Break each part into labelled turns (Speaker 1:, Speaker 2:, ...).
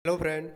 Speaker 1: Hello friend.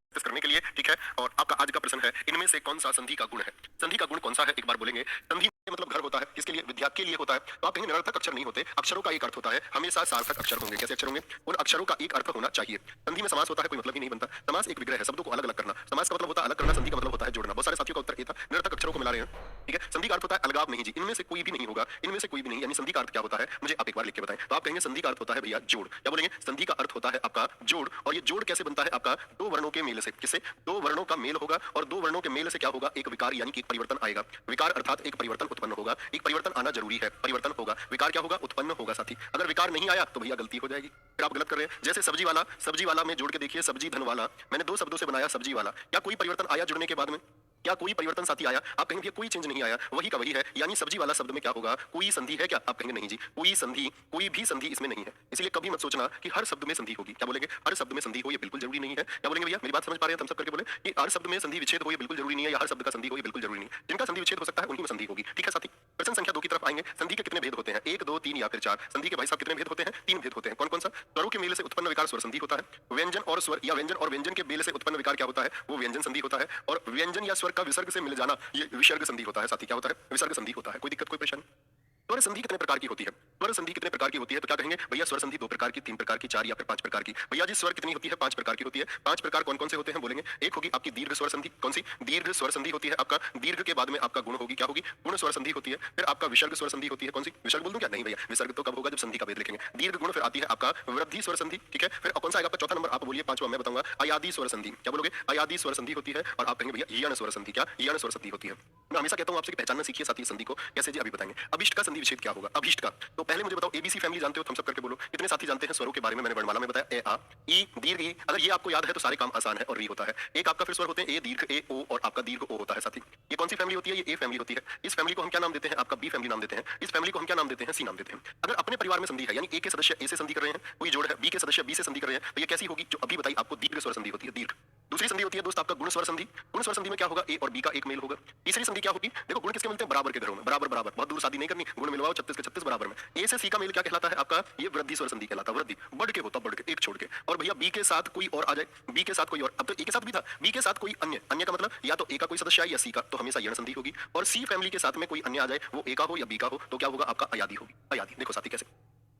Speaker 2: Discuss करने के लिए, ठीक है। और आपका आज का प्रश्न है, इनमें से कौन सा संधि का गुण है? संधि का गुण कौन सा है, एक बार बोलेंगे। संधि मतलब घर होता है, किसके लिए? विद्या के लिए होता है। तो आप कहेंगे निरर्थक अक्षर नहीं होते, अक्षरों का एक अर्थ होता है, हमेशा सार्थक अक्षर होंगे। कैसे अक्षर होंगे? उन अक्षरों का एक अर्थ होना चाहिए। संधि में समास होता है, कोई मतलब ही नहीं बनता। समास एक विग्रह है, शब्दों को अलग अलग करना। समास का मतलब होता है अलग करना, संधि का मतलब होता है जोड़ना। बहुत सारे साथियों का उत्तर ये था, निरर्थक अक्षरों को मिला रहे हैं। ठीक है, संधि का अर्थ होता है अलगाव नहीं जी, इनमें से कोई भी नहीं होगा, इनमें से कोई भी नहीं। यानी संधि का अर्थ क्या होता है, मुझे आप एक बार लिख के बताएं। तो आप कहेंगे संधि का अर्थ होता है भैया जोड़। क्या बोलेंगे? संधि का अर्थ होता है आपका जोड़। और ये जोड़ कैसे बनता है? आपका दो वर्णों के मेल से। किससे? दो वर्णों का मेल होगा, और दो वर्णों के मेल से क्या होगा? एक विकार यानी कि एक परिवर्तन आएगा। विकार अर्थात एक परिवर्तन उत्पन्न होगा। एक परिवर्तन आना जरूरी है, परिवर्तन होगा, विकार क्या होगा? उत्पन्न होगा साथी। अगर विकार नहीं आया तो भैया गलती हो जाएगी, फिर आप गलत कर रहे हैं। जैसे सब्जी वाला में जोड़ के देखिए, सब्जी धन वाला। मैंने दो शब्दों से बनाया सब्जी वाला। क्या कोई परिवर्तन आया जुड़ने के बाद में? क्या कोई परिवर्तन साथी आया? आप कहेंगे भैया कोई चेंज नहीं आया, वही का वही है। यानी सब्जी वाला शब्द में क्या होगा? कोई संधि है क्या? आप कहेंगे नहीं जी, कोई संधि, कोई भी संधि इसमें नहीं है। इसलिए कभी मत सोचना कि हर शब्द में संधि होगी। क्या बोलेंगे? हर शब्द में संधि हो, ये बिल्कुल जरूरी नहीं है। क्या बोलेंगे भैया? मेरी बात समझ पा रहे हैं? हम सब करके बोले कि हर शब्द में संधि विच्छेद हो, ये बिल्कुल जरूरी नहीं है, या हर शब्द का संधि हो, ये बिल्कुल जरूरी नहीं है। जिनका संधि विच्छेद हो सकता है उनकी में संधि होगी। ठीक है साथी। प्रश्न संख्या 2 की तरफ आएंगे। संधि के कितने भेद होते हैं? 1, 2, 3 या फिर 4? संधि के भाई साहब कितने भेद होते हैं? 3 भेद होते हैं। कौन कौन सा? स्वरों के मेल से उत्पन्न विकार स्वर संधि होता है। व्यंजन और स्वर या व्यंजन और व्यंजन के मेल से उत्पन्न विकार क्या होता है? वो व्यंजन संधि होता है। और व्यंजन या स्वर का विसर्ग से मिल जाना, ये विसर्ग संधि होता है साथी। क्या होता है? विसर्ग संधि होता है। कोई दिक्कत, कोई परेशानी? स्वर संधि कितने प्रकार की होती है? स्वर संधि कितने प्रकार की होती है? तो क्या कहेंगे भैया? स्वर संधि 2 प्रकार की, 3 प्रकार की, 4 या फिर 5 प्रकार की। भैया जी स्वर कितनी होती है? 5 प्रकार की होती है। 5 प्रकार कौन कौन से होते हैं बोलेंगे? एक होगी आपकी दीर्घ स्वर संधि। कौन सी? दीर्घ स्वर संधि होती है। आपका दीर्घ के बाद में आपका गुण होगी, क्या होगी? गुण स्वर संधि होती है। फिर आपका विसर्ग स्वर संधि होती है। कौन सी? विसर्ग बोल दूं क्या? नहीं भैया, विसर्ग तो कब होगा? जब संधि का भेद लिखेंगे। दीर्घ गुण। फिर आती है आपका वृद्धि स्वर संधि। ठीक है, फिर कौन सा आएगा आपका चौथा नंबर? आप बोलिए, पांचवा मैं बताऊंगा। अयादि स्वर संधि। क्या बोलोगे? अयादि स्वर संधि होती है। और आप कहेंगे भैया यण स्वर संधि। क्या? यण स्वर संधि होती है। मैं हमेशा कहता हूं आपसे कि पहचानना सीखिए साथी संधि को। कैसे जी? अभी बताएंगे। अभिष्ट का संधि विच्छेद क्या होगा? अभिष्ट का तो पहले मुझे बताओ, एबीसी फैमिली जानते हो? थम्स अप करके बोलो कितने साथी जानते हैं स्वरों के बारे में। मैंने वर्णमाला में बताया ए आ ई दीर्घ ई। अगर ये आपको याद है तो सारे काम आसान है और री होता है। एक आपका फिर स्वर होते हैं ए दीर्घ ए ओ, और आपका दीर्घ ओ होता है साथी। ये कौन सी फैमिली होती है? ये ए फैमिली होती है। इस फैमिली को हम क्या नाम देते हैं? आपका बी फैमिली नाम देते हैं। इस फैमिली को हम क्या नाम देते हैं? सी नाम देते हैं। अगर अपने परिवार में संधि है, यानी ए के सदस्य ए से संधि कर रहे हैं, कोई जोड़ है, बी के सदस्य बी से संधि कर रहे हैं, तो ये कैसी होगी? जो अभी बताई आपको, दीर्घ स्वर संधि होती है। दीर्घ। दूसरी संधि होती है दोस्त आपका गुण स्वर संधि। गुण स्वर संधि में क्या होगा? ए और बी का एक मेल होगा। तीसरी संधि क्या होगी? देखो गुण किसके मिलते हैं? बराबर के घरों में। बराबर बराबर, बहुत दूर शादी नहीं करनी, गुण मिलवाओ 36 के 36 बराबर में। ए से सी का मेल क्या कहलाता है आपका? ये वृद्धि स्वर संधि कहलाता है। वृद्धि बढ़ के होता, बढ़ के, एक छोड़ के। और भैया बी के साथ कोई और आ जाए, बी के साथ कोई और, अब तो ए के साथ भी था, बी के साथ कोई अन्य, अन्य का मतलब या तो ए का कोई सदस्य है या सी का, तो हमेशा यण संधि होगी। और सी फैमिली के साथ में कोई अन्य आ जाए, वो ए का हो या बी का हो, तो क्या होगा? आपका अयादि होगी। अयादि। देखो साथी कैसे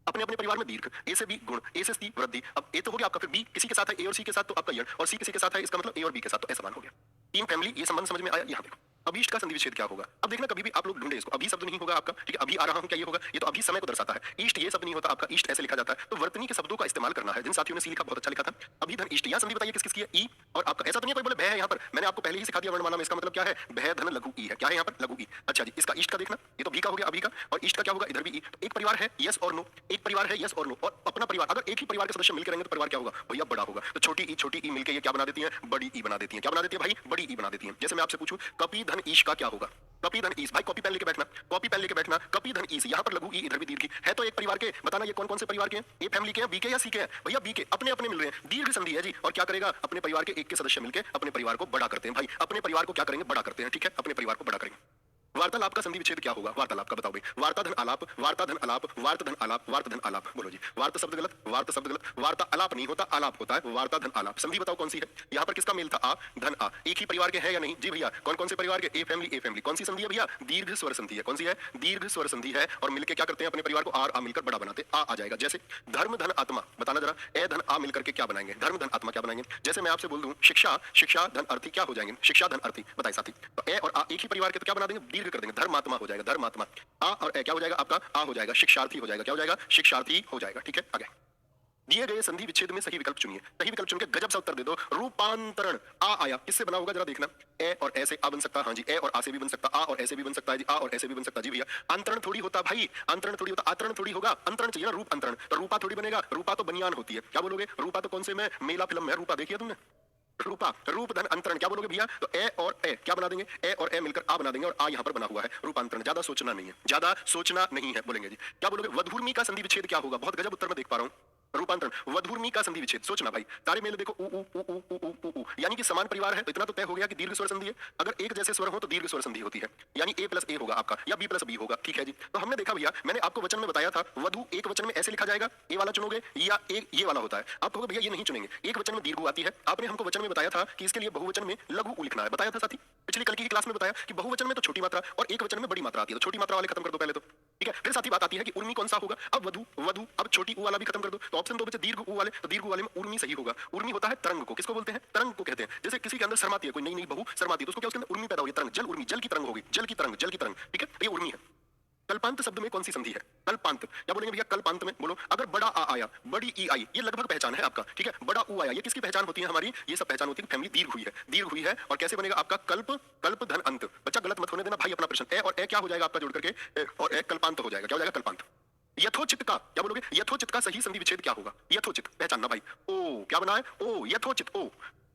Speaker 2: अपने अपने परिवार में दीर्घ, ए से बी गुण, ए से सी वृद्धि। अब ए तो हो गया आपका, फिर बी किसी के साथ है, ए और सी के साथ तो आपका यण, और सी किसी के साथ है, इसका मतलब ए और बी के साथ, तो ऐसा मान हो गया। तीन फैमिली, ये संबंध समझ में आया? यहाँ देखो अभीष्ट का संधि विच्छेद क्या होगा? अब देखना कभी भी आप लोग ढूंढे इसको, अभी शब्द नहीं होगा आपका, ठीक है, अभी आ रहा हूं, क्या ये होगा? ये तो अभी समय को दर्शाता है। ईस्ट ये शब्द नहीं होता आपका, ईस्ट ऐसे लिखा जाता है। तो वर्तनी के शब्दों का इस्तेमाल करना है। जिन साथियों ने सी लिखा बहुत अच्छा लिखा था। अभी धन ईस्ट, या संधि बताइए किस किसकी है? ई। और आपका ऐसा तो नहीं कोई बोले भय है यहाँ पर, मैंने आपको पहले ही सिखा दिया वर्णमाला में, इसका मतलब क्या है? भय धन लघु ई है। क्या है यहाँ पर? लघु ई। अच्छा जी, इसका ईस्ट का देखना, ये तो बी का हो गया अभी का, और ईस्ट का क्या होगा? इधर भी ई। तो एक परिवार है यस और नो, एक परिवार है यस और नो, और अपना परिवार। अगर एक ही परिवार के सदस्य मिलकर रहेंगे तो परिवार क्या होगा भैया? बड़ा होगा। तो छोटी ई मिलकर ये क्या बना देती है? बड़ी ई बना देती है। क्या बना देती है भाई? बड़ी ई बना देती है। जैसे मैं आपसे पूछूं कपी धन ईश का क्या होगा? कपी धन ईश, भाई कॉपी पेन लेके बैठना, कॉपी पेन लेके बैठना। कपी धन ईश, यहाँ पर लघु ई, इधर भी दीर्घ ई है। तो एक परिवार के बताना ये कौन कौन से परिवार के हैं? ए फैमिली के हैं, बी के या सी के हैं? भैया बी के, अपने अपने मिल रहे हैं, दीर्घ संधि है जी। और क्या करेगा? अपने परिवार के एक के सदस्य मिलकर अपने परिवार को बड़ा करते हैं। भाई अपने परिवार को क्या करेंगे? बड़ा करते हैं। ठीक है, अपने परिवार को बड़ा करेंगे। वार्तालाप का संधि विच्छेद क्या होगा? वार्तालाप का बताओ भाई। वार्ता धन आलाप, वार्ता धन आलाप, वार्ता धन आलाप, वार्ता धन आलाप। बोलो जी। वार्ता शब्द गलत, वार्ता शब्द गलत, वार्ता आलाप नहीं होता, आलाप होता है। वार्ता धन आलाप। संधि बताओ कौन सी है? यहाँ पर किसका मेल था? आ धन आ। एक ही परिवार के हैं या नहीं? जी भैया। कौन कौन से परिवार के? A family, a family. कौन सी संधि है भैया? दीर्घ स्वर संधि है। कौन सी है? दीर्घ स्वर संधि है। और मिलकर क्या करते हैं? अपने परिवार को आर आ मिलकर बड़ा बनाते। आ जाएगा। जैसे धर्म धन आत्मा, बताना जरा। ए धन आ मिलकर के क्या बनाएंगे? धर्म धन आत्मा क्या बनाएंगे? जैसे मैं आपसे बोल दूं शिक्षा, शिक्षा धन अर्थी क्या हो जाएंगे? शिक्षा धन अर्थी। बताइए साथी। तो ए और आ एक ही परिवार के, तो क्या बना देंगे? दीर्घ कर देंगे, धर्मात्मा हो जाएगा। धर्मात्मा। आ और ए क्या हो जाएगा आपका? आ हो जाएगा, शिक्षार्थी हो जाएगा। क्या हो जाएगा? शिक्षार्थी हो जाएगा। ठीक है, आगे। दिए गए संधि विच्छेद में सही विकल्प चुनिए। सही विकल्प चुन के गजब सा उत्तर दे दो। रूपांतरण। आ आया, किससे बना होगा जरा देखना। ए और ए से आ बन सकता, हाँ जी। ए और आ से भी बन सकता, आ और ए से भी बन सकता है जी। आ और ए से भी बन सकता जी भैया। अंतरण थोड़ी होता भाई, अंतरण थोड़ी होता, आतरण थोड़ी होगा। अंतरण चाहिए ना, रूप अंतरण। तो रूपा थोड़ी बनेगा, रूपा तो बनियान होती है। क्या बोलोगे? रूपा तो कौन से में मेला फिल्म में रूपा देखी है तुमने? रूपा, रूप धन अंतरण। क्या बोलोगे भैया? तो ए और ए क्या बना देंगे? ए और ए मिलकर आ बना देंगे, और आ यहाँ पर बना हुआ है रूपांतरण। ज्यादा सोचना नहीं है, ज्यादा सोचना नहीं है। बोलेंगे जी। क्या बोलोगे? वधूर्मी का संधि विच्छेद क्या होगा? बहुत गजब उत्तर मैं देख पा रहा हूँ। रूपांतरण वधूर्मी का संधि विच्छेद। सोचना भाई, सारे मेल देखो उ उ उ उ उ उ उ उ यानी कि समान परिवार है तो इतना तो तय हो गया कि दीर्घ स्वर संधि है। अगर एक जैसे स्वर हो तो दीर्घ स्वर संधि होती है, यानी ए प्लस ए होगा आपका या बी प्लस बी होगा। ठीक है जी, तो हमने देखा भैया, मैंने आपको वचन में बताया था वधु एक वचन में ऐसे लिखा जाएगा, ए वाला चुनोगे या ए ये वाला होता है। आप कहोगे भैया ये नहीं चुनेंगे, एक वचन में दीर्घ आती है। आपने हमको वचन में बताया था कि इसके लिए बहुवचन में लघु उ लिखना है, बताया था साथी। पिछली कल की क्लास में बताया कि बहुवचन में तो छोटी मात्रा और एक वचन में बड़ी मात्रा आती है, तो छोटी मात्रा वाले खत्म कर दो पहले तो। ठीक है, फिर साथी बात आती है कि उर्मी कौन सा होगा। अब वधु वधु, अब छोटी उ वाला भी खत्म कर दो, तो ऑप्शन दो बचे दीर्घ उ वाले, तो दीर्घ उ वाले में उर्मी सही होगा। उर्मी होता है तरंग को, किसको बोलते हैं, तरंग को कहते हैं। जैसे किसी के अंदर शर्माती है, कोई नई नई बहू शर्माती है तो उसको क्या उसके अंदर उर्मी पैदा होगी, तरंग, जल उर्मी, जल की तरंग होगी, जल की तरंग, जल की तरंग। ठीक है, ये उर्मी है। कल्पांत शब्द में कौन सी संधि है, कल्पांत, क्या बोलेंगे भैया कल्पांत में, बोलो। अगर बड़ा आ आया, बड़ी ई आई, ये लगभग पहचान है आपका। ठीक है, बड़ा उ आया, ये किसकी पहचान होती है हमारी, ये सब पहचान होती है फैमिली दीर्घ हुई है, दीर्घ हुई है। और कैसे बनेगा आपका कल्प, कल्प धन अंत। बच्चा गलत मत होने देना भाई अपना प्रश्न। ए और ए क्या हो जाएगा आपका जोड़ करके, ए और ए कल्पांत हो जाएगा। क्या हो जाएगा, कल्पांत। यथोचित का क्या बोलोगे, यथोचित का सही संधि विच्छेद क्या होगा, यथोचित पहचानना भाई। ओ क्या बना है, ओ यथोचित, ओ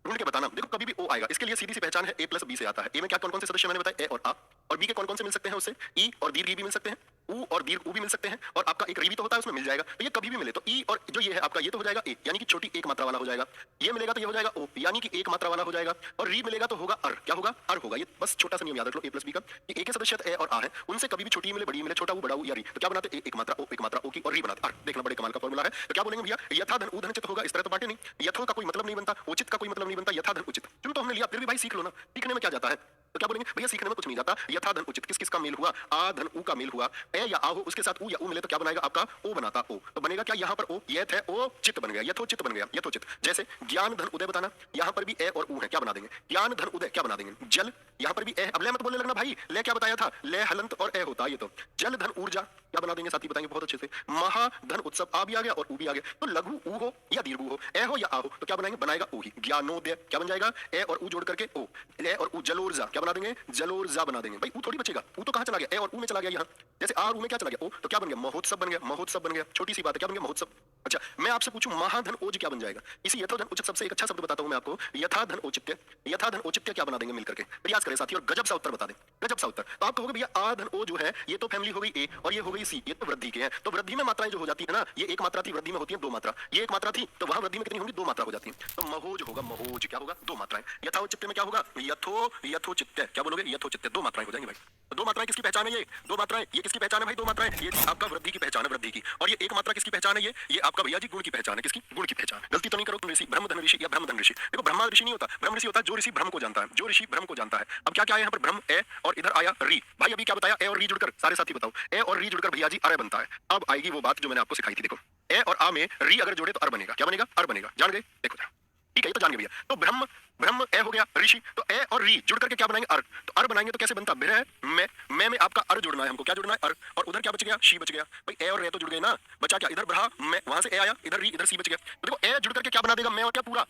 Speaker 2: ढूंढ के बताना। देखो कभी भी ओ आएगा, इसके लिए सीधी सी पहचान है, ए प्लस बी से आता है। ए में क्या कौन कौन से सदस्य मैंने बताया, ए और आ। और बी के कौन कौन से मिल सकते हैं उससे, ई और दीर्घ ई भी मिल सकते हैं, उ और दीर्घ उ भी मिल सकते हैं, और आपका एक री भी तो होता है उसमें मिल जाएगा। तो ये कभी भी मिले तो ई और जो ये है आपका, ये तो हो जाएगा ए, यानी कि छोटी एक मात्रा वाला हो जाएगा। ये मिलेगा तो ये हो जाएगा ओ, यानी कि एक मात्रा वाला हो जाएगा। और री मिलेगा तो होगा अर, क्या होगा, अर होगा। ये बस छोटा सा नियम याद रख लो ए प्लस बी का, कि ए के सदस्य ए और आ है, उनसे कभी भी छोटी मिले, बड़ी मिले, छोटा उ बड़ा उ या री, तो क्या बनाते, ए एक मात्रा ओ, एक मात्रा ओ की, और री बनाते अर। देखना बड़े कमाल का फॉर्मूला है। तो क्या बोलेंगे भैया, यथा धन उधन चित होगा, इस तरह तो बांटे नहीं। यथो का कोई मतलब नहीं बनता, उचित का कोई मतलब नहीं बनता, यथा धन उचित चुन तो हमने लिया, फिर भी भाई सीख लो ना, सीखने में क्या जाता है। तो क्या बोलेंगे भैया, सीखने में कुछ नहीं जाता। यथा धन उचित, किस किस का मेल हुआ, आ धन उ का मेल हुआ, ए या आ हो उसके साथ उ या उ मिले तो क्या बनाएगा आपका, ओ बनाता ओ। तो बनेगा क्या यहाँ पर ओ, यथ है ओ, चित बन गया, यथोचित बन गया, यथोचित। जैसे ज्ञान धन उदय बताना, यहाँ पर भी ए और उ है, क्या बना देंगे, ज्ञान धन उदय, क्या बना देंगे, जल। यहाँ पर भी ए, अब ले मत बोलने लगना भाई, ले क्या बताया था, ले हलंत और ए होता, ये तो जल धन ऊर्जा, क्या बना देंगे साथी बताएंगे बहुत अच्छे से। महाधन उत्सव, आ भी आ गया और उ भी आ गया। तो लघु उ हो या दीर्घ उ हो, ए हो या आ हो, तो क्या बनाएंगे, बनाएगा उ ही। ज्ञानोदय क्या बन जाएगा, ए और उ जोड़ करके ओ, ए और उ। जलोर्जा क्या बना देंगे, जलोर्जा बना देंगे। भाई उ थोड़ी बचेगा, उ तो कहाँ चला गया, ए और उ में चला गया यहाँ। जैसे आ और उ में क्या चला गया, ओ, तो क्या बन गया, महोत्सव बन गया, महोत्सव बन गया। छोटी सी बात है, क्या बन गया, महोत्सव। अच्छा मैं आपसे पूछूं महाधन ओज क्या बन जाएगा। इसी यथोधन उचित सबसे एक अच्छा शब्द बताता हूं मैं आपको, यथाधन औचित्य। यथाधन औचित्य क्या बना देंगे मिलकर के, प्रयास करें साथी और गजब सा उत्तर बता दें, गजब सा उत्तर। तो आप कहोगे भैया आधन ओ जो है ये तो फैमिली हो गई ए और ये हो गई सी, ये तो वृद्धि के हैं। तो वृद्धि में मात्राएं जो हो जाती है ना, ये एक मात्रा थी, वृद्धि में होती है दो मात्रा। ये एक मात्रा थी तो वहां वृद्धि में कितनी होंगी, दो मात्रा हो जाती है। तो महोज होगा, महोज क्या होगा, दो मात्राएं। यथाचित्य में क्या होगा, यथो यथोचित्य, क्या बोलोगे, यथोचित्य, दो मात्राएं हो जाएंगी भाई। तो दो मात्राएं किसकी पहचान है, ये दो मात्राएं, ये किसकी पहचान है भाई, दो मात्राएं। ये आपका वृद्धि की पहचान है, वृद्धि की। और ये एक मात्रा किसकी पहचान है, ये आपका भैया जी गुण की पहचान है, किसकी, गुण की पहचान। गलती तो नहीं करो तुम ऋषि, ब्रह्मधन ऋषि या ब्रह्मधन ऋषि। देखो ब्रह्मा ऋषि नहीं होता, ब्रह्म ऋषि होता है जो ऋषि ब्रह्म को जानता है, जो ऋषि ब्रह्म को जानता है। अब क्या क्या है यहाँ पर, ब्रह्म ए और इधर आया री। भाई अभी क्या बताया, ए और री जुड़कर, सारे साथी बताओ, ए और री जुड़कर भैया जी अरे बनता है। अब आएगी वो बात जो मैंने आपको सिखाई थी, देखो ए और आ में री अगर जोड़े तो अर बनेगा, क्या बनेगा, अर बनेगा। जान गए, देखो जरा, ठीक है, ये तो जान गए भैया। तो ब्रह्म, ब्रह्म ए हो गया ऋषि, तो ए और री जुड़ करके क्या बनाएंगे, अर। तो अर बनाएंगे तो कैसे बनता, बिरह में आपका अर जुड़ना है हमको, क्या जुड़ना है, अर। और उधर क्या बच गया, शी बच गया। भाई ए और रे तो जुड़ गए ना, बचा क्या, इधर ब्रहा में, वहां से ए आया, इधर री, इधर सी बच गया। तो देखो ए जुड़ करके क्या बना देगा, मैं और क्या पूरा।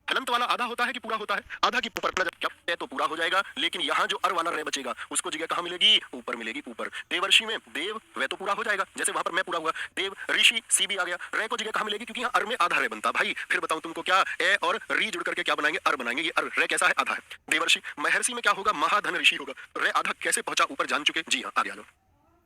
Speaker 2: हलंत वाला आधा होता है कि पूरा होता है, आधा की ऊपर क्या ए तो पूरा हो जाएगा, लेकिन यहाँ जो अर वाला रे बचेगा उसको जगह कहाँ मिलेगी, ऊपर मिलेगी, ऊपर। देवर्षि में देव वे तो पूरा हो जाएगा, जैसे वहां पर मैं पूरा हुआ, देव ऋषि सी भी आ गया, रे को जगह कहाँ मिलेगी, क्योंकि यहाँ अर में आधा रे बनता। भाई फिर बताऊं तुमको क्या, ए और री जुड़ करके क्या बनाएंगे, अर बनाएंगे। ये अर रे कैसा है, आधा है। देवर्षि महर्षि में क्या होगा, महाधन ऋषि होगा, रे आधा कैसे पहुंचा ऊपर जान चुके, जी हाँ आगे आ लो।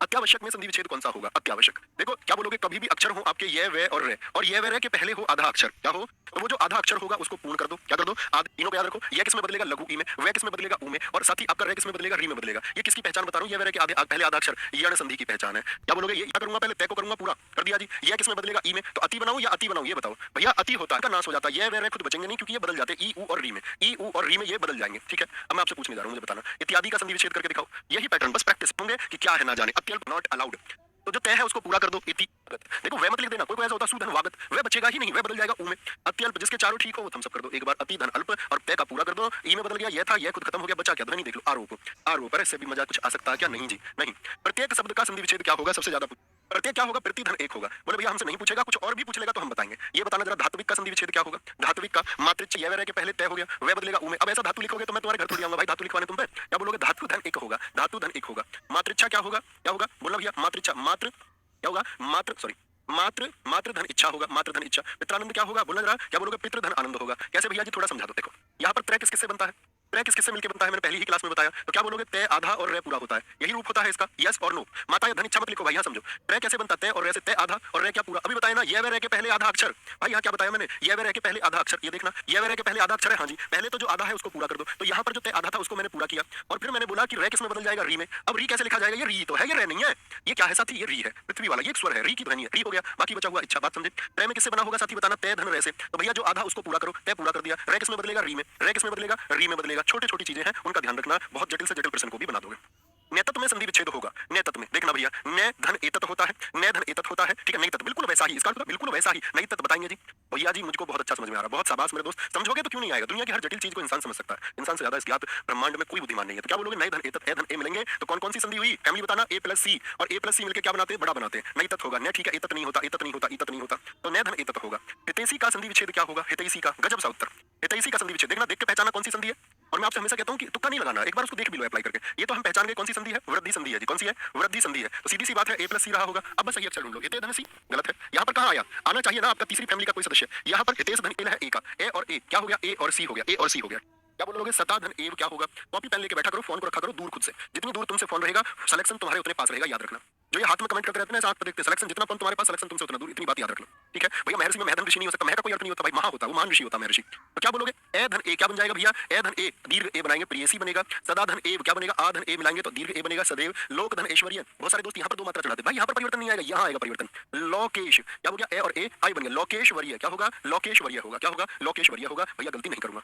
Speaker 2: अत्यावश्यक में संधि विच्छेद कौन सा होगा, अत्यावश्यक। देखो क्या बोलोगे, कभी भी अक्षर हो आपके ये वे और रे, और ये वे रे के पहले हो आधा अक्षर, क्या हो, तो वो जो आधा अक्षर होगा उसको पूर्ण कर दो, क्या कर दो, तीनों को याद रखो। ये किस में बदलेगा, लघु ई में, वे किस में बदलेगा, उ में, और साथ ही आपका रे किस में बदलेगा, री में बदलेगा। ये किसकी पहचान बता रहा हूँ, ये वे रे के आधे पहले आधा अक्षर यण संधि की पहचान है। क्या बोलोगे, ये क्या करूंगा, पहले तय को करूंगा पूरा कर दिया जी। ये किस में बदलेगा, ई में, तो अति बनाऊं या अति बनाऊं, ये बताओ भैया। अति होता है का नाश हो जाता है, ये वे रे खुद बचेंगे नहीं क्योंकि ये बदल जाते हैं ई उ और री में, ई उ और री में ये बदल जाएंगे। ठीक है, अब मैं आपसे पूछने जा रहा हूँ, मुझे बताना इत्यादि का संधि विच्छेद करके दिखाओ। यही पैटर्न, बस प्रैक्टिस होंगे कि क्या है ना जाने। अत्यल्प नॉट अलाउड, तो जो तय है उसको पूरा कर दो, इति। देखो वे मत लिख देना, कोई ऐसा होता सुधन वागत, वे बचेगा ही नहीं, वे बदल जाएगा उ में। अत्यल्प जिसके चारों ठीक हो वो थम्स अप कर दो एक बार। अति धन अल्प और तय का पूरा कर दो, ई में बदल गया, ये था, ये खुद खत्म हो गया, बचा क्या, ध्वनि देख लो, आरोप। आरोप पर इससे भी मजा कुछ आ सकता है क्या, नहीं जी नहीं। प्रत्येक शब्द का संधि विच्छेद क्या होगा, सबसे ज्यादा प्रत्येक क्या होगा, प्रति धन एक होगा। बोले भैया हमसे नहीं पूछेगा, कुछ और भी पूछ लेगा तो हम बताएंगे। ये बताना जरा, धात्विक का संधि विच्छेद क्या होगा। धात्विक का मातृच ये वे के पहले तय हो गया, वे बदलेगा उ में। अब ऐसा धातु लिखोगे तो मैं तुम्हारे घर थोड़ी आऊंगा भाई धातु लिखवाने तुम पे। क्या बोलोगे, धातु धन एक होगा, धातु धन एक होगा। मातृच्छा क्या होगा, क्या होगा बोलना भैया, मातृच्छा, मात्र क्या होगा, मात्र सॉरी मात्र, मात्र धन इच्छा होगा, मात्र धन इच्छा। पितरानंद क्या होगा बोलना जरा, क्या बोलोगे, पितृ धन आनंद होगा। कैसे भैया जी थोड़ा समझा दो। देखो यहाँ पर त्रय किस किससे बनता है, त्रय किस किससे मिलकर बनता है, मैंने पहली ही क्लास में बताया। तो क्या बोलोगे, तय आधा और रे पूरा होता है, यही रूप होता है इसका, यस और नो। माता या धन इच्छा मत लिखो भाई, यहाँ समझो। रे कैसे बनता है, और रे से तय आधा और रे क्या पूरा। अभी बताया ना, ये वे रे के पहले आधा अक्षर। भाई यहाँ क्या बताया मैंने, ये वे रे के पहले आधा अक्षर, ये देखना, ये वे रे के पहले आधा अक्षर है। हाँ जी, पहले तो जो आधा है उसको पूरा कर दो। तो यहाँ पर जो तय आधा था उसको मैंने पूरा किया, और फिर मैंने बोला कि रे किसमें बदल जाएगा, री में। अब री कैसे लिखा जाएगा, ये री तो है, ये रे नहीं है। ये क्या है साथी, ये री है, पृथ्वी वाला, ये एक स्वर है, री की ध्वनि है, री हो गया। बाकी बचा हुआ इच्छा, बात समझे। रे में किससे बना होगा साथी, बताना, तय धन रे से। तो भैया जो आधा उसको पूरा करो, तय पूरा कर दिया। रे किसमें बदलेगा, री में। रे किसमें बदलेगा, री में बदलेगा। छोटी छोटी चीजें हैं, उनका ध्यान रखना, बहुत जटिल से जटिल प्रश्न को भी बना दोगे। नेतत में संधि विच्छेद होगा, नेतत में देखना भैया, ने धन एतत होता है, ने धन एतत होता है, ठीक है। नहीं तत बिल्कुल वैसा ही, इसका मतलब बिल्कुल वैसा ही, नहीं तत बताएंगे जी। भैया जी मुझको बहुत अच्छा समझ में आ रहा है, बहुत शाबाश मेरे दोस्त। समझोगे तो क्यों नहीं आएगा, दुनिया की हर जटिल चीज को इंसान समझ सकता है, इंसान से ज्यादा इस ज्ञात ब्रह्मांड में कोई बुद्धिमान नहीं है। तो क्या बोलोगे, नए धन एतत, ए धन ए मिलेंगे तो कौन कौन सी संधि हुई, फैमिली बताना, ए प्लस सी, और ए प्लस सी मिलकर क्या बनाते हैं, बड़ा बनाते हैं। नहीं तत होगा, ने ठीक है, एतत नहीं होता, एतत नहीं होता, एतत नहीं होता, तो ने धन एतत होगा। हितैषी का संधि विच्छेद क्या होगा, हितैषी का, गजब सा उत्तर। हितैषी का संधि विच्छेद देखना, देख के पहचाना कौन सी संधि है। और मैं आपसे हमेशा कहता हूं कि तुक्का नहीं लगाना, एक बार उसको देख भी लो अप्लाई करके। ये तो हम पहचान गए कौन सी संधि है, वृद्धि संधि है जी। कौन सी है, वृद्धि संधि है। तो सीधी सी बात है, ए प्लस सी रहा होगा। अब बस सही अक्षर ढूंढ लो, हिते धन सी गलत है। यहाँ पर कहाँ आया, आना चाहिए ना आपका तीसरी फैमिली का कोई सदस्य। यहाँ पर हितेश धन एल है, ए का, ए और ए क्या हो गया, ए और सी हो गया, ए और सी हो गया। क्या बोलोगे, सता धन एव क्या होगा। कॉपी पेन लेके बैठा करो, फोन को रखा करो दूर खुद से, जितनी दूर तुमसे फोन रहेगा सिलेक्शन तुम्हारे उतने पास रहेगा, याद रखना। जो ये हाथ में कमेंट करते रहते हैं, आंख पर देखते सिलेक्शन, जितना तुम्हारे पास सिलेक्शन तुमसे उतना दूर, इतनी बात याद रखना, ठीक है भैया। महर्षि में महधन ऋषि नहीं हो सकता, मह का कोई अर्थ नहीं होता भाई, महा होता है वो, महान ऋषि होता है महर्षि। तो क्या बोलोगे, ए धन ए क्या बन जाएगा भैया, ए धन ए दीर्घ ए बनाएंगे, प्रियसी बनेगा। सदा धन ए क्या बनेगा, आ धन ए मिलाएंगे तो दीर्घ ए बनेगा, सदैव। लोक धन ऐश्वर्य, बहुत सारे दोस्त यहाँ पर दो मात्रा चढ़ाते हैं भाई, यहाँ पर परिवर्तन नहीं आएगा, यहाँ आएगा परिवर्तन। लोकेश क्या हो गया, ए और ए आई बन गया, लोकेश्वर्य क्या होगा, लोकेश्वर्य होगा, क्या होगा, लोकेश्वर्य होगा। भैया गलती नहीं करूंगा।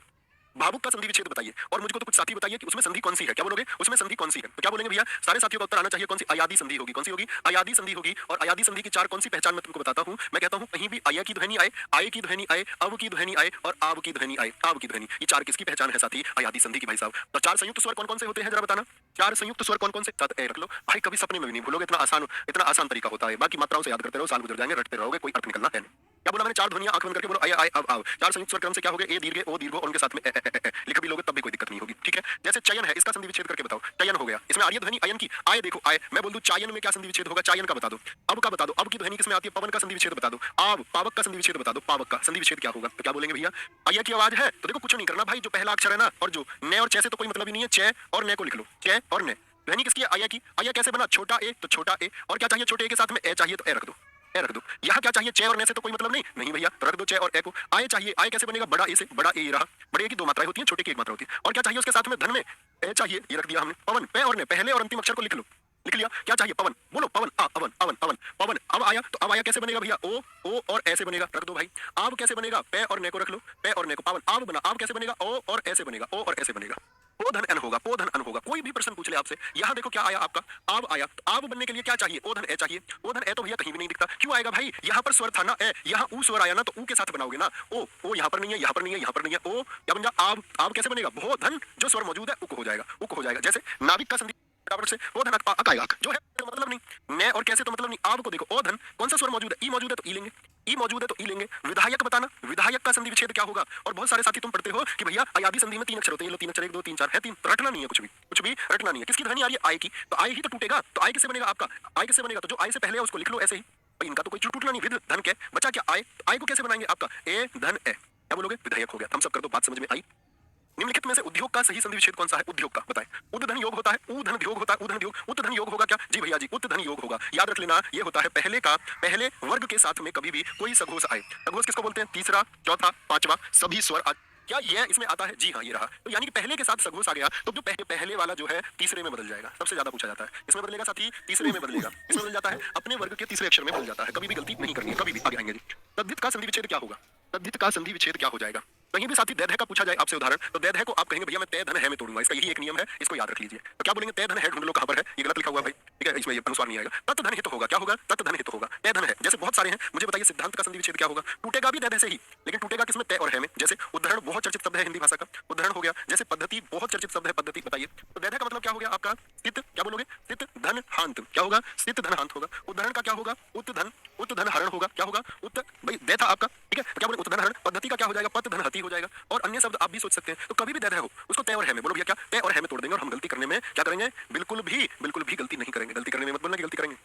Speaker 2: भावुक का संधि विच्छेद बताइए, और मुझको तो कुछ साथी बताइए कि उसमें संधि कौन सी है। क्या बोलोगे, उसमें संधि कौन सी है। तो क्या बोलेंगे भैया, सारे साथियों का उत्तर आना चाहिए, कौन सी, अयादी संधि होगी। कौन सी होगी, अयादी संधि होगी। और अयादी संधि की चार कौन सी पहचान मैं तुमको बताता हूं। मैं कहता हूं कहीं भी आया की ध्वनि आए, आय की ध्वनि आए, अव की ध्वनि आए, और आव की ध्वनि आए, आव की ध्वनि, ये चार किसकी पहचान है साथी, अयादी संधि की भाई साहब। तो चार संयुक्त स्वर कौन कौन से होते हैं जरा बताना, चार संयुक्त स्वर कौन कौन से, साथ ए रख लो भाई, कभी सपने में भी नहीं भूलोगे, इतना आसान तरीका होता है। बाकी मात्राओं से याद करते रहो, साल गुजर जाएंगे, रटते रहोगे, कोई अर्थ निकलना है नहीं। क्या बोला मैंने, चार ध्वनियां आंख बंद करके बोलो, आय आय अव आव। चार संयुक्त स्वर क्रम से क्या हो गए, ए दीर्घ ओ दीर्घ, और उनके साथ में ए लिख भी लोगे तब भी कोई दिक्कत नहीं होगी, ठीक है। जैसे चयन है, इसका संधि विच्छेद करके बताओ, चयन हो गया, इसमें आर्य ध्वनि अयन की, आय देखो आय। मैं बोल दूं चायन में क्या संधि विच्छेद होगा, चायन का बता दो। अब का बता दो, अब की ध्वनि किसमें आती है, पवन का संधि विच्छेद बता दो। आव, पावक का संधि विच्छेद बता दो, पावक का संधि विच्छेद क्या होगा। तो क्या बोलेंगे भैया, आय की आवाज है तो देखो कुछ नहीं करना भाई, जो पहला अक्षर है ना, और जो ने और चे से तो कोई मतलब ही नहीं है, चे और ने को लिख लो, चे और ने। ध्वनि किसकी है, आया की। आया कैसे बना, छोटा ए तो छोटा ए, और क्या चाहिए, छोटे ए के साथ में ए चाहिए तो ए रख दो, ए रख दो। यहाँ क्या चाहिए, चे और ने से तो कोई मतलब नहीं भैया, तो रख दो चे और ए को। आय चाहिए, आय कैसे बनेगा, बड़ा ए से, बड़ा ए रहा, बड़े ए की दो मात्राएं होती हैं, छोटे की एक मात्रा होती है। और क्या चाहिए उसके साथ में, धन में ए चाहिए, ये रख दिया हमने। पवन, पे और ने, पहले और अंतिम अक्षर को लिख लो, लिख लिया। क्या चाहिए, पवन, बोलो पवन, अवन अवन अवन पवन। अब आया तो अब आया कैसे बनेगा भैया, ओ और ऐसे बनेगा, रख दो भाई। आव कैसे बनेगा, पे और ने को रख लो, पे और ने को, पावन आव बना। आव कैसे बनेगा, ओ और ऐसे बनेगा, ओ और ऐसे बनेगा। पो धन एन होगा, पो धन अन होगा। कोई भी प्रश्न पूछ ले आपसे, यहाँ देखो क्या आया आपका, आव आया। तो आव बनने के लिए क्या चाहिए, ओ धन ए चाहिए। ओ धन ए तो भैया कहीं भी नहीं दिखता, क्यों आएगा भाई, यहाँ पर स्वर था ना ए, यहाँ ऊ स्वर आया ना, तो ऊ के साथ बनाओगे ना। ओ यहाँ पर नहीं है, यहाँ पर नहीं है, यहाँ पर नहीं है। ओ क्या बन जाए, आव। आव कैसे बनेगा, भो धन जो स्वर मौजूद है उक हो जाएगा, उक हो जाएगा। जैसे नाविक का संधि बराबर से वो धन अकाएगा, जो है तो मतलब नहीं, ने और कैसे तो मतलब नहीं। आव को देखो, ओ धन कौन सा स्वर मौजूद है, ई मौजूद है तो ई लेंगे, ई मौजूद है तो ई लेंगे। विधायक बताना, विधायक का संधि विच्छेद क्या होगा। और बहुत सारे साथी तुम पढ़ते हो कि भैया अयादी संधि में तीन अक्षर होते हैं, ये लो तीन अक्षर, एक दो तीन चार है, तीन, रटना नहीं है, कुछ भी रटना नहीं है। किसकी ध्वनि आ रही है, आय की, तो आय ही तो टूटेगा। तो आय किससे बनेगा आपका, आय किससे बनेगा, तो जो आय से पहले है उसको लिख लो ऐसे ही, इनका तो कोई टूटना नहीं। विद धन के बचा क्या, आय। आय को कैसे बनाएंगे आपका, ए धन ए, क्या बोलोगे, विधायक हो गया। हम सब कर दो, बात समझ में आई। निम्नलिखित में से उद्योग का सही संधि विच्छेद कौन सा है, उद्योग का बताएं। उद धन योग होता है, ऊ धन योग होता है, ऊ धन योग, उत धन योग होगा क्या, जी भैया जी, उत धन योग होगा। याद रख लेना, ये होता है पहले वर्ग के साथ में कभी भी कोई सघोष आए। सघोष किसको बोलते हैं, तीसरा, चौथा, पांचवा, सभी स्वर क्या ये इसमें आता है, जी हाँ ये रहा। तो यानी कि पहले के साथ सघोष आ गया, तो जो पहले वाला जो है तीसरे में बदल जाएगा। सबसे ज्यादा पूछा जाता है, इसमें बदलेगा साथी, तीसरे में बदलेगा, इसमें बदल जाता है, अपने वर्ग के तीसरे अक्षर में बदल जाता है। कभी भी गलती नहीं करनी है, कभी भी। आगे आएंगे जी, तद्धित का संधि विच्छेद क्या होगा, तद्धित का संधि विच्छेद क्या हो जाएगा। कहीं भी साथी दैर्घ्य का पूछा जाए आपसे उदाहरण, तो दैर्घ्य को आप कहेंगे भैया मैं तय धन है में तोड़ूंगा, इसका यही एक नियम है, इसको याद रख लीजिए। तो क्या बोलेंगे, तय धन है ढूंढ लो कहां पर है, ये गलत लिखा हुआ भाई, ठीक है, इसमें ये अनुस्वार नहीं आएगा। तत् धन हित होगा, क्या होगा, तत् धन हित होगा। तय धन है, जैसे बहुत सारे हैं, मुझे बताइए सिद्धांत का संधि विच्छेद क्या होगा। टूटेगा भी दैर्घ्य से ही, लेकिन टूटेगा किसमें, तय और है में। जैसे उदाहरण बहुत चर्चित शब्द है हिंदी भाषा का, उदाहरण हो गया। जैसे पद्धति बहुत चर्चित शब्द है, पद्धति बताइए। तो दैर्घ्य का मतलब क्या हो गया आपका, स्थित, क्या बोलोगे, स्थित धन हांत, क्या होगा, स्थित धन हांत होगा। उदाहरण का क्या होगा, उत धन हरण होगा, क्या होगा, उत भाई दे था आपका, ठीक है, तो क्या बोले, उत धन हरण। पद्धति का क्या हो जाएगा, पत धन हति हो जाएगा। और अन्य शब्द आप भी सोच सकते हैं। तो कभी भी दैर्घ्य हो उसको तय और है में बोलो भैया, क्या तय और है में तोड़ देंगे। और हम गलती करने में क्या करेंगे, बिल्कुल भी गलती नहीं करेंगे। गलती करने में मत बोलना कि गलती करेंगे,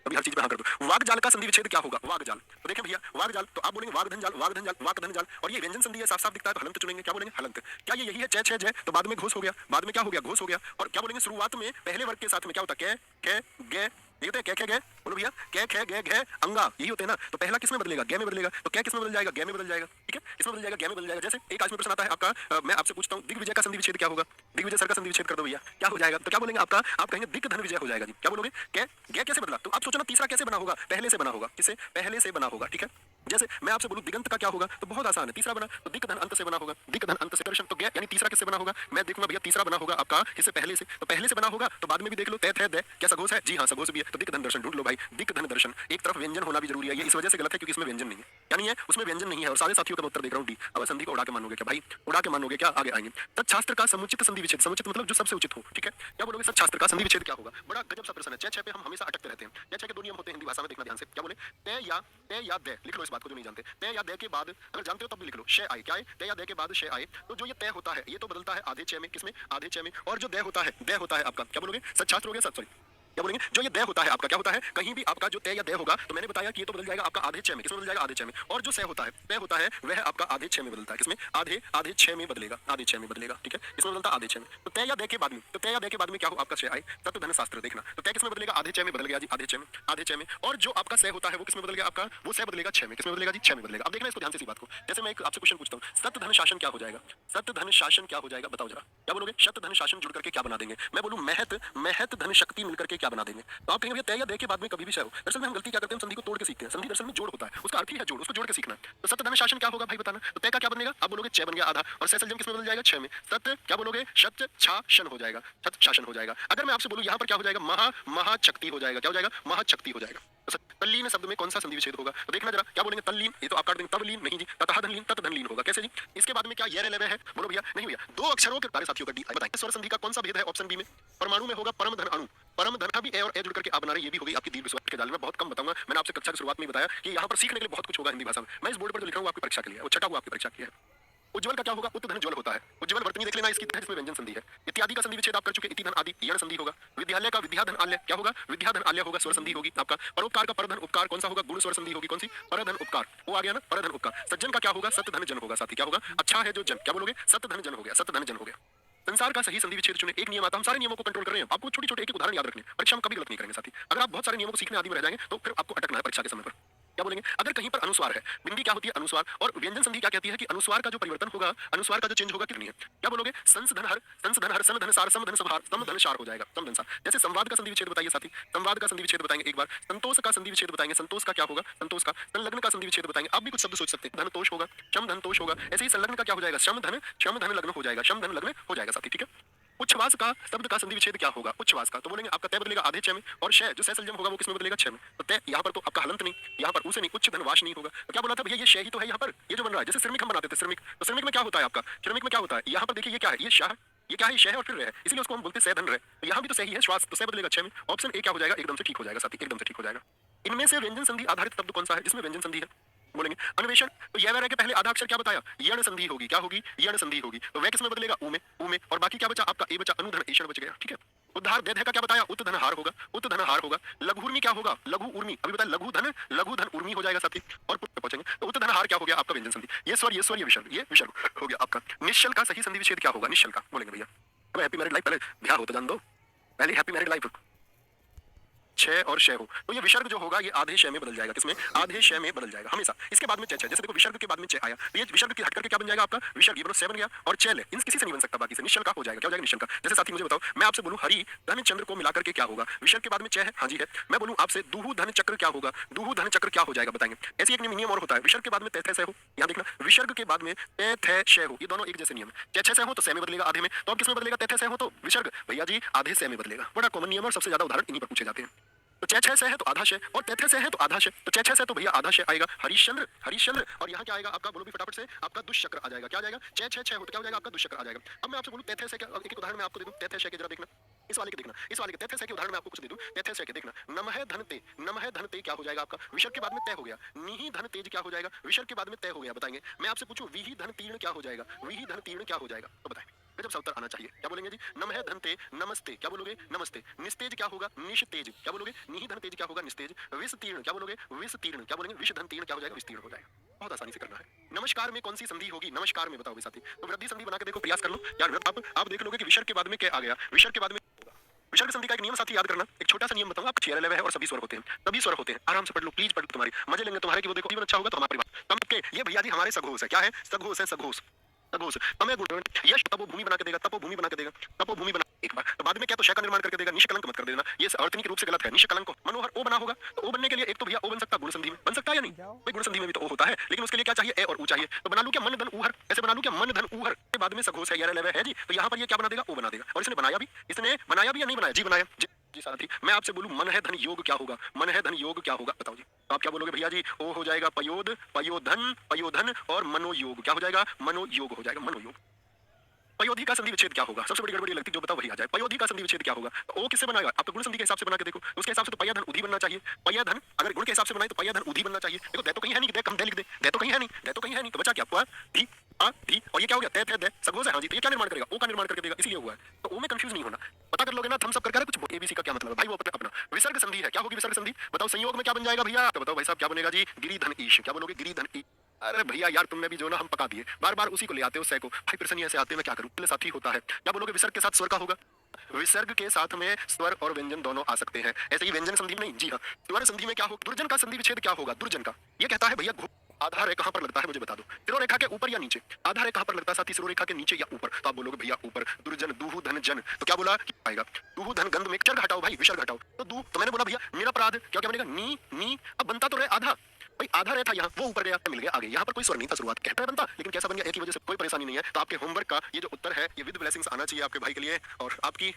Speaker 2: कभी हर चीज में हाँ कर दो। वाग जाल का संधि विच्छेद क्या होगा? वाग जाल, तो देखें भैया वाग जाल, तो आप बोलेंगे वाग धन जाल, वाग धन जाल, वाक धन जाल, और ये व्यंजन संधि है, साफ साफ दिखता है, तो हलंत चुनेंगे। क्या बोलेंगे? हलंत। क्या ये यही है जय छह जय? तो बाद में घोष हो गया, बाद में क्या हो गया? घोष हो गया। और क्या बोलेंगे? शुरुआत में पहले वर्ग के साथ में क्या होता है? कै कै गे, ये होते हैं कै खे गे, बोलो भैया कै खे गे घे अंगा, यही होते हैं ना। तो पहला किस में बदलेगा? गे में बदलेगा। तो क्या किस में बदल जाएगा? गे में बदल जाएगा। ठीक है, किस में बदल जाएगा? गे में बदल जाएगा। जैसे एक आज में प्रश्न आता है आपका, मैं आपसे पूछता हूँ दिग्विजय का संधि विच्छेद क्या होगा? दिग्विजय सर का संधि विच्छेद कर दो भैया, क्या हो जाएगा? तो क्या बोलेंगे आपका? आप कहेंगे दिक धन विजय हो जाएगा जी। क्या बोलोगे? कै गे कैसे बदला? तो आप सोचो ना तीसरा कैसे बना होगा? पहले से बना होगा। किससे? पहले से बना होगा। ठीक है, जैसे मैं आपसे बोलूं दिगंत का क्या होगा? तो बहुत आसान है, तीसरा बना, तो दिक धन अंत से बना होगा। दिक धन अंत से दर्शन, तो गया यानी तीसरा किससे बना होगा? मैं देखूंगा भैया तीसरा बना होगा आपका किससे? पहले से। तो पहले से बना होगा तो बाद में भी देख लो, तय थे दे, क्या सघोष है? जी हाँ सघोष भी है। तो दिक धन दर्शन ढूंढ लो भाई, दिक धन दर्शन। एक तरफ व्यंजन होना भी जरूरी है, ये इस वजह से गलत है क्योंकि इसमें व्यंजन नहीं है। क्या नहीं है? उसमें व्यंजन नहीं है। और सारे साथियों का उत्तर देख रहा हूँ डी। अब संधि को उड़ा के मानोगे क्या भाई? उड़ा के मानोगे क्या? आगे आएंगे। तत्शास्त्र का समुचित संधि विच्छेद, समुचित मतलब जो सबसे उचित हो। ठीक है, क्या बोलोगे? सत्शास्त्र का संधि विच्छेद क्या होगा? बड़ा गजब सा प्रश्न है। छह छह पे हम हमेशा अटकते रहते हैं। छह छह के दो नियम होते हैं हिंदी भाषा में, देखना ध्यान से। क्या बोले? तय या दे, लिख लो इस बात को जो नहीं जानते। तय या दे के बाद, अगर जानते हो तब भी लिख लो, शय आए। क्या है? तय या दे के बाद शय आए, तो जो ये तय होता है ये तो बदलता है आधे छह में। किसमें? आधे छह में। और जो दे होता है, दे होता है आपका, क्या बोलोगे? सत्शास्त्र हो गया, सॉरी क्या बोलेंगे? जो ये दय होता है आपका, क्या होता है? कहीं भी आपका जो तय या दय होगा, तो मैंने बताया कि ये तो बदल जाएगा आपका आधे छह में। किसमें बदल जाएगा? आधे छह में। और जो सय होता है, तय होता है, वह आपका आधे छह में बदलता है। किसमें? आधे छह में बदलेगा, आधे छह में बदलेगा। ठीक है, इसमें बदलता आधे छह में। तो तय या दय के बाद में, तो तय या दय के बाद में क्या हो? आपका शय आए। तत्व धन शास्त्र देखना, तो तय किसमें बदलेगा? आधे छह में बदल गया जी, आधे छह में, आधे छह में। और जो आपका सय होता है वो किसमें बदल गया आपका? वो सय बदलेगा छह में। किसमें बदलेगा जी? छह में बदलेगा। अब देखना इसको ध्यान से इसी बात को। जैसे मैं एक आपसे क्वेश्चन पूछता हूँ, सत्य धन शासन क्या हो जाएगा? सत्य धन शासन क्या हो जाएगा? बताओ जरा, क्या बोलोगे? शत धन शासन जुड़ करके क्या बना देंगे? मैं बोलूं महत धन शक्ति मिलकर के क्या बना देंगे? तो आप कहेंगे तय या दय के बाद में कभी भी शय हो। दरअसल में हम गलती क्या करते हैं? संधि को तोड़ के सीखते हैं। संधि दरअसल में जोड़ होता है, उसका अर्थ ही है जोड़, उसको जोड़ के सीखना। तो सत्य धन शासन क्या होगा भाई बताना? तो तय का क्या बनेगा? आप बोलोगे छह बन गया आधा, और सय सलजम किसमें बदल जाएगा? छह में। सत्य क्या बोलोगे? शत शासन हो जाएगा, शत शासन हो जाएगा। अगर मैं आपसे बोलूं यहाँ पर क्या हो जाएगा? महाशक्ति हो जाएगा। क्या हो जाएगा? महाशक्ति हो जाएगा। तो तल्लीन शब्द में कौन सा संधि विच्छेद होगा? तो देखना जरा, क्या बोलेंगे? तल्लीन, ये तो आप काट देंगे। तवलीन नहीं जी, ततः धनलीन, तत धनलीन होगा। कैसे जी? इसके बाद में क्या ये रेलवे है? बोलो भैया। नहीं भैया, दो अक्षरों के बारे साथियों का डी बताएं। स्वर संधि का कौन सा भेद है? ऑप्शन बी में परमाणु में होगा परम धन अणु। परम धन भी ए और ए जुड़ करके आप बना रहे, ये भी हो गई आपकी दीर्घ स्वर के जाल में। बहुत कम बताऊंगा, मैंने आपसे कक्षा की शुरुआत में बताया कि यहाँ पर सीखने के लिए बहुत कुछ होगा हिंदी भाषा में। मैं इस बोर्ड पर जो लिख रहा हूँ आपकी परीक्षा के लिए, वो छठा हुआ आपकी परीक्षा के लिए। उज्ज्वल का क्या होगा? उत्तधन ज्वल होता है। उज्ज्वल वर्तनी देख लेना, इसकी जिसमें व्यंजन संधि है। इत्यादि का संधि विच्छेद आप कर चुके, इति धन आदि यण संधि होगा। विद्यालय का विद्याधन आल्य क्या होगा? विद्याधन आल्य होगा, स्वर संधि होगी आपका। परोपकार का परधन उपकार कौन सा होगा? गुण स्वर संधि होगी। कौन सी? परधन उपकार, वो आ गया ना, परधन उपकार। सज्जन का क्या होगा? सतधन जन होगा। साथी क्या होगा? अच्छा है जो जन, क्या बोलोगे? सतधन जन हो गया, सतधन जन हो गया। संसार का सही संधि विच्छेद चुने। एक नियम आता है, हम सारे नियमों को कंट्रोल कर रहे हैं, आपको छोटे छोटे एक उदाहरण याद रखने, परीक्षा में कभी गलत नहीं करेंगे साथी। अगर आप बहुत सारे नियमों को सीखने आदि में रह जाएंगे तो फिर आपको अटकना है परीक्षा के समय पर। क्या बोलेंगे? अगर कहीं पर अनुस्वार है, बिंदी क्या होती है? अनुस्वार। और व्यंजन संधि क्या कहती है कि अनुस्वार का जो परिवर्तन होगा, अनुस्वार का जो चेंज होगा कितनी है? क्या बोलोगे? संस धन हर, सन धन सार, सम धन संहार, सम धन सार हो जाएगा, सम धन सार। जैसे संवाद का संधि विच्छेद बताइए साथी, संवाद का संधि विच्छेद बताएंगे एक बार। संतोष का संधि विच्छेद बताएंगे, संतोष का क्या होगा? संतोष का। संलग्न का संधि विच्छेद बताएंगे, आप भी कुछ शब्द सोच सकते हैं। धनतोष होगा, शम धनतोष होगा। ऐसे ही संलग्न का क्या हो जाएगा? शम धन लग्न हो जाएगा, शम धन लग्न हो जाएगा साथी। ठीक है, उच्छ्वास का शब्द का संधि विच्छेद क्या होगा? उच्छ्वास का, तो बोलेंगे आपका तय बदलेगा आधे छह में, और शय जो सय सलजम होगा वो किसमें बदलेगा? छह में। तो तय यहाँ पर तो आपका हलंत नहीं, यहाँ पर उसे नहीं, उच्च धन वाश नहीं होगा। तो क्या बोला था भैया? ये शय ही तो है यहाँ पर, ये जो बन रहा है। जैसे श्रमिक हम बनाते थे, श्रमिक, तो श्रमिक में क्या होता है आपका? श्रमिक में क्या होता है? यहाँ पर देखिए ये क्या है? ये शाह, ये क्या है? शय है और फिर रह है, इसलिए उसको हम बोलते हैं सय धन रह। तो यहाँ भी तो सही है, श्वास, तो सय बदलेगा छह में। ऑप्शन ए क्या हो जाएगा? एकदम से ठीक हो जाएगा साथी, एकदम से ठीक हो जाएगा। इनमें से व्यंजन संधि आधारित शब्द कौन सा है जिसमें व्यंजन संधि है? बोलेंगे अन्वेषण, तो यह रह के पहले आधा अक्षर क्या बताया? यण संधि होगी। क्या होगी? यण संधि होगी। तो वह किसमें बदलेगा? ऊ में, ऊ में। और बाकी क्या बचा आपका? ए बचा, अनुधन ईषण बच गया। ठीक है, उद्धार दे का क्या बताया? उत धन हार होगा, उत धन हार होगा। लघु उर्मी क्या होगा? लघु उर्मी, अभी बताया लघु धन उर्मी हो जाएगा साथी। और पहुंचेंगे तो उत धन हार क्या हो गया आपका? व्यंजन संधि। ये स्वर ये विसर्ग हो गया आपका। निश्चल का सही संधि विच्छेद क्या होगा? निश्चल का बोलेंगे भैया। अब हैप्पी मैरिड लाइफ पहले बिहार हो तो जान दो, पहले हैप्पी मैरिड लाइफ छह और शय हो, तो ये विसर्ग जो होगा ये आधे शय में बदल जाएगा। किसमें? आधे शय में बदल जाएगा हमेशा। इसके बाद में छह, जैसे देखो विसर्ग के बाद में छह आया, तो ये विसर्ग की हट करके क्या बन जाएगा आपका? विसर्ग, ये बोलो छह बन गया, और छह ले इन किसी से नहीं बन सकता बाकी से। निश्चल का हो जाएगा। क्या हो जाएगा? निश्चल का। जैसे साथी मुझे बताओ, मैं आपसे बोलूं हरि धन चंद्र को मिलाकर के क्या होगा? विसर्ग के बाद में छह है, हाँ जी है। मैं बोलूं आपसे दुहु धन चक्र क्या होगा? दुहु धन चक्र क्या हो जाएगा बताएंगे। ऐसे एक नियम और होता है, विसर्ग के बाद में तय थे हो, यहाँ देखना, विसर्ग के बाद में तय थे शय हो, ये दोनों एक जैसे नियम है। छह से हो तो सह में बदलेगा आधे में, तो अब किसमें बदलेगा? तय थे हो तो विसर्ग भैया जी आधे सह में बदलेगा। बड़ा कॉमन नियम और सबसे ज्यादा उदाहरण इन्हीं पर पूछे जाते हैं। तो छह से है तो आधा शय, और तैथे से है तो आधा शय। तो छह से तो भैया आधा शय आएगा हरिश्चंद्र, और यहाँ क्या आएगा आपका? बोलो भी फटाफट से, आपका दुष्चक्र आ जाएगा। क्या आ जाएगा? छह हो तो क्या हो जाएगा आपका? दुष्चक्र आ जाएगा। अब मैं आपसे बोलूं तैथे से, एक उदाहरण मैं आपको दे दूं तैथे शय के, जरा देखना इस वाले के, देखना इस वाले के तैथे शय के उदाहरण मैं आपको कुछ दे दूं। तैथे शय के देखना, नमः धनते क्या हो जाएगा आपका? विसर्ग के बाद में तय हो गया। निहि धन तेज क्या हो जाएगा? विसर्ग के बाद में तय हो गया। बताएंगे, मैं आपसे पूछूं विहि धन तीर्ण क्या हो जाएगा? विहि धन तीर्ण क्या हो जाएगा? तो बताएं। गजब सा उत्तर आना चाहिए। क्या बोलेंगे जी? नम है धनते, नमस्ते। क्या बोलोगे? नमस्ते। निस्तेज क्या होगा? निशतेज। क्या बोलोगे? निहि धन तेज क्या होगा? निस्तेज। विस्तीर्ण क्या बोलोगे? विस्तीर्ण। क्या बोलेंगे? विष धन तीर्ण क्या हो जाएगा? विस्तीर्ण हो जाएगा। बहुत आसानी से करना है। नमस्कार में कौन सी संधि होगी? नमस्कार में बताओ मेरे साथी। तो वृद्धि संधि बना के देखो, प्रयास कर लो यार। आप देख लोगे कि विसर्ग के बाद में क्या आ गया। विसर्ग के बाद में विसर्ग संधि का एक नियम साथी याद करना। एक छोटा सा नियम बताऊं, आप चेहरे लेवे है और सभी स्वर होते हैं, तभी स्वर होते हैं। आराम से पढ़ लो, प्लीज पढ़ लो, तुम्हारी मजे लेंगे तुम्हारे की। वो देखो जीवन अच्छा होगा तो हमारी बात तम के। ये भैया जी हमारे सघोष है। क्या है? सघोष है, सघोष। सघोष तमे गुण यश तपो भूमि बना के देगा, तपो भूमि बना के देगा, तपो भूमि बना एक बार। तो बाद में क्या? तो शय का निर्माण करके देगा। निष्कलंक मत कर देना, ये अर्थनिक रूप से गलत है। निष्कलंक मनोहर ओ बना होगा, तो ओ बनने के लिए एक तो भैया ओ बन सकता, गुण संधि में बन सकता है या नहीं? भाई गुण संधि में भी तो ओ होता है, लेकिन उसके लिए क्या चाहिए? ए और ऊ चाहिए। तो बना लूं क्या? मन धन ऊहर। ऐसे बना लूं क्या? मन धन ऊहर के बाद में सघोष है, यार है जी। तो यहाँ पर ये क्या बना देगा? ओ बना देगा। और इसने बनाया भी, इसने बनाया भी या नहीं बनाया? जी बनाया जी साथी। मैं आपसे बोलूं मन है धन योग क्या होगा? मन है धन योग क्या होगा? बताओ जी। तो आप क्या बोलोगे भैया जी? ओ हो जाएगा पयोद, पयोधन, पयोधन और मनोयोग। क्या हो जाएगा? मनोयोग हो जाएगा, मनोयोग। पयोधी का संधि विच्छेद क्या होगा? सबसे बड़ी गड़बड़ी लगती है, जो बताओ वही आ जाए। पयोधी का संधि विच्छेद क्या होगा? तो ओ किससे बनाएगा? आप तो गुण संधि के हिसाब से बना के देखो, उसके हिसाब से तो पयधन उधी बनना चाहिए। पयधन अगर गुण के हिसाब से बनाए तो पयधन उधी बनना चाहिए। देखो दे तो कहीं है नहीं, दे कम दे लिख दे, दे तो कहीं है नहीं, दे तो कहीं है नहीं, तो बचा क्या? प धी आ धी। और ये क्या हो गया? ते दे सगोज है। हाँ जी, तो ये क्या निर्माण करेगा? ओ का निर्माण करके देगा, इसीलिए हुआ है। तो ओ में कंफ्यूज नहीं होना, पता कर लोगे ना। थम्स अप करके कुछ एबीसी का क्या मतलब है भाई? वो अपना विसर्ग संधि है। क्या होगी विसर्ग संधि? बताओ संयोग में क्या बन जाएगा भैया? तो बताओ भाई साहब क्या बनेगा जी? गिरिधन ईश। क्या बोलोगे? गिरिधन ईश। अरे भैया यार तुमने भी जो ना हम पका दिए, बार बार उसी को ले आते हो सै को। भाई प्रश्न ऐसे आते हैं, मैं क्या करूं? साथी होता है। क्या बोलोगे? विसर्ग के साथ स्वर का होगा। विसर्ग के साथ में स्वर और व्यंजन दोनों आ सकते हैं। ऐसे ही व्यंजन संधि में नहीं, जी हाँ। स्वर संधि में क्या हो? दुर्जन का संधि विच्छेद क्या होगा? दुर्जन का ये कहता है भैया आधार है कहां पर लगता है? मुझे बता दो। सिरोरेखा के ऊपर या नीचे? आधार है कहां पर लगता है साथी? सिरोरेखा के नीचे या ऊपर? तो आप बोलोगे भैया ऊपर। दुर्जन दूहु धन जन। तो क्या बोला? आएगा दूहु धन गंध में चर्ग हटाओ भाई, विसर्ग हटाओ। तो दू तो मैंने बोला भैया निरपराध। क्या क्या बनेगा? नी नी। अब बनता तो रहे आधा भाई, आधा रहता यहाँ, वो ऊपर गया, मिल गया आगे। यहाँ पर कोई स्वर नहीं था, शुरुआत कहता है बनता, लेकिन कैसा बन गया? एक की वजह से कोई परेशानी नहीं है। तो आपके होमवर्क का ये जो उत्तर है, ये विद ब्लेसिंग्स आना चाहिए आपके भाई के लिए। और आपकी